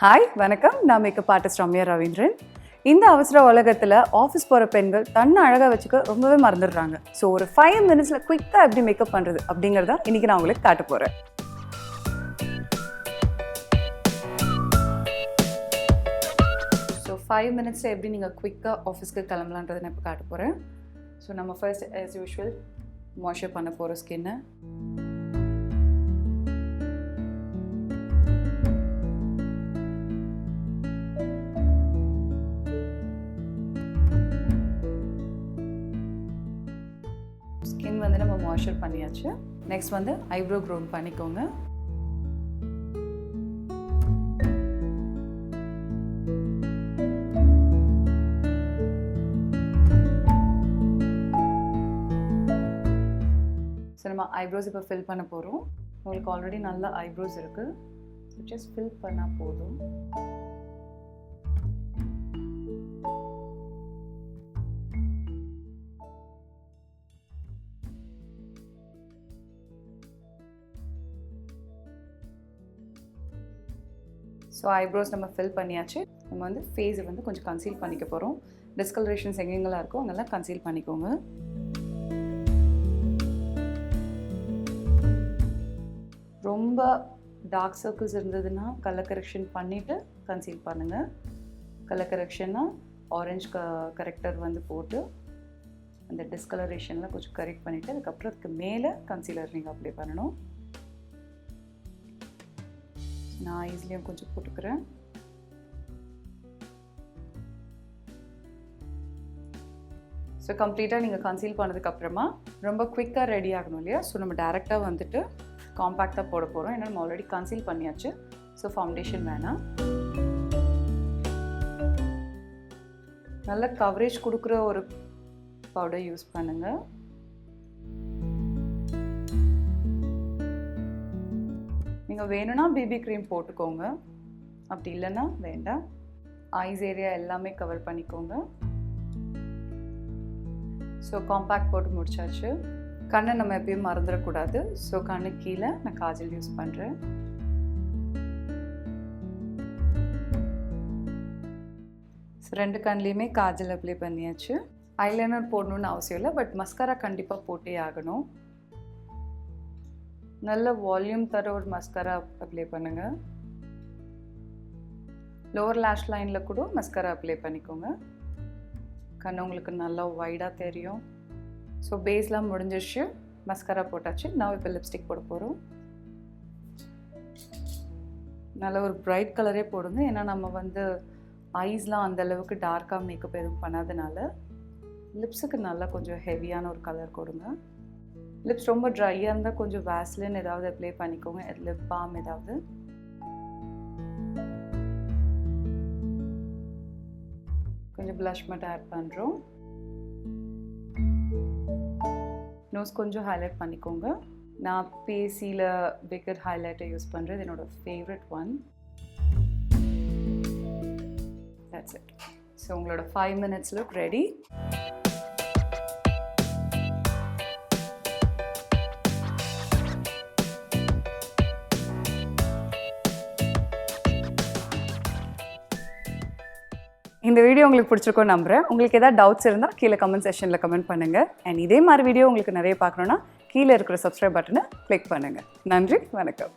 Hi வணக்கம், நான் makeup artist Ramya Ravindran. இந்த அவசர உலகத்தில் ஆஃபீஸ் போகிற பெண்கள் தன்னை அழகாக வச்சுக்க ரொம்பவே மறந்துடுறாங்க. ஸோ ஒரு 5 minutesல குயிக்காக எப்படி மேக்கப் பண்ணுறது அப்படிங்கிறத இன்றைக்கி நான் உங்களுக்கு காட்ட போகிறேன். ஸோ 5 minutesல எப்படி நீங்கள் குயிக்காக ஆஃபீஸ்க்கு கிளம்பலான்றதை நான் இப்போ காட்ட போகிறேன். ஸோ நம்ம ஃபர்ஸ்ட் ஆஸ் யூஷுவல் மாய்ஸ்சர் பண்ண போகிற ஸ்கின்னை ஸ்கின் வந்து நம்ம மாய்ஸ்சர் பண்ணியாச்சு. நெக்ஸ்ட் வந்து ஐப்ரோ க்ரூம் பண்ணிக்கோங்க. ஸோ நம்ம ஐப்ரோஸ் இப்போ ஃபில் பண்ண போகிறோம். உங்களுக்கு ஆல்ரெடி நல்ல ஐப்ரோஸ் இருக்குது. ஸோ ஜஸ்ட் ஃபில் பண்ணால் போதும். ஸோ ஐப்ரோஸ் நம்ம ஃபில் பண்ணியாச்சு. நம்ம வந்து ஃபேஸை வந்து கொஞ்சம் கன்சீல் பண்ணிக்க போகிறோம். டிஸ்கலரேஷன்ஸ் எங்கெங்கெல்லாம் இருக்கோ அங்கெல்லாம் கன்சீல் பண்ணிக்கோங்க. ரொம்ப டார்க் சர்க்கிள்ஸ் இருந்ததுன்னா கலர் கரெக்ஷன் பண்ணிவிட்டு கன்சீல் பண்ணுங்கள். கலர் கரெக்ஷன்னா ஆரஞ்ச் கரெக்டர் வந்து போட்டு அந்த டிஸ்கலரேஷனில் கொஞ்சம் கரெக்ட் பண்ணிவிட்டு அதுக்கப்புறம் அதுக்கு மேலே கன்சீலர் நீங்கள் அப்ளை பண்ணணும். நான் ஐஸ்லேயும் கொஞ்சம் போட்டுக்கிறேன். ஸோ கம்ப்ளீட்டாக நீங்கள் கன்சீல் பண்ணதுக்கப்புறமா ரொம்ப குவிக்காக ரெடி ஆகணும் இல்லையா? ஸோ நம்ம டேரெக்டாக வந்துட்டு காம்பேக்டாக போட போகிறோம். ஏன்னா நம்ம ஆல்ரெடி கன்சீல் பண்ணியாச்சு. ஸோ ஃபவுண்டேஷன் வேணாம். நல்ல கவரேஜ் கொடுக்குற ஒரு பவுடர் யூஸ் பண்ணுங்கள். நீங்கள் வேணும்னா பேபி க்ரீம் போட்டுக்கோங்க, அப்படி இல்லைன்னா வேண்டாம். ஐஸ் ஏரியா எல்லாமே கவர் பண்ணிக்கோங்க. ஸோ காம்பேக்ட் போட்டு முடிச்சாச்சு. கண்ணை நம்ம எப்பயும் மறந்துடக்கூடாது. ஸோ கண்ணு கீழே நான் காஜல் யூஸ் பண்ணுறேன். ஸோ 2 கண்லேயுமே காஜல் அப்ளை பண்ணியாச்சு. ஐலைனர் போடணுன்னு அவசியம் இல்லை, பட் மஸ்காரா கண்டிப்பாக போட்டே ஆகணும். நல்ல வால்யூம் தர ஒரு மஸ்காரா அப்ளை பண்ணுங்கள். லோவர் லேஷ் லைனில் கூட மஸ்காரா அப்ளை பண்ணிக்கோங்க. கண்ணு உங்களுக்கு நல்லா வைடாக தெரியும். ஸோ பேஸ்லாம் முடிஞ்சிருச்சு, மஸ்காரா போட்டாச்சு. நான் இப்போ லிப்ஸ்டிக் போட போகிறோம். நல்ல ஒரு பிரைட் கலரே போடுங்க. ஏன்னா நம்ம வந்து ஐஸ்லாம் அந்தளவுக்கு டார்க்காக மேக்கப் எதுவும் பண்ணாதனால லிப்ஸுக்கு நல்லா கொஞ்சம் ஹெவியான ஒரு கலர் கொடுங்க. லிப்ஸ் ரொம்ப ட்ரையாக இருந்தால் கொஞ்சம் வேஸ்லின் ஏதாவது அப்ளை பண்ணிக்கோங்க, லிப் பாம் ஏதாவது. கொஞ்சம் ப்ளஷ் மட்டும் ஆட் பண்ணுறோம். நோஸ் கொஞ்சம் ஹைலைட் பண்ணிக்கோங்க. நான் பேசியில் பிகர் ஹைலைட்டை யூஸ் பண்ணுறது என்னோட favourite one. That's it. So உங்களோட 5 minutes லுக் ரெடி. இந்த வீடியோ உங்களுக்கு பிடிச்சிருக்கோம் நம்புகிறேன். உங்களுக்கு ஏதாவது டவுட்ஸ் இருந்தால் கீழே கமெண்ட் செக்ஷனில் கமெண்ட் பண்ணுங்கள். அண்ட் இதே மாதிரி வீடியோ உங்களுக்கு நிறைய பார்க்கணுன்னா கீழே இருக்கிற சப்ஸ்கிரைப் பட்டனை கிளிக் பண்ணுங்கள். நன்றி, வணக்கம்.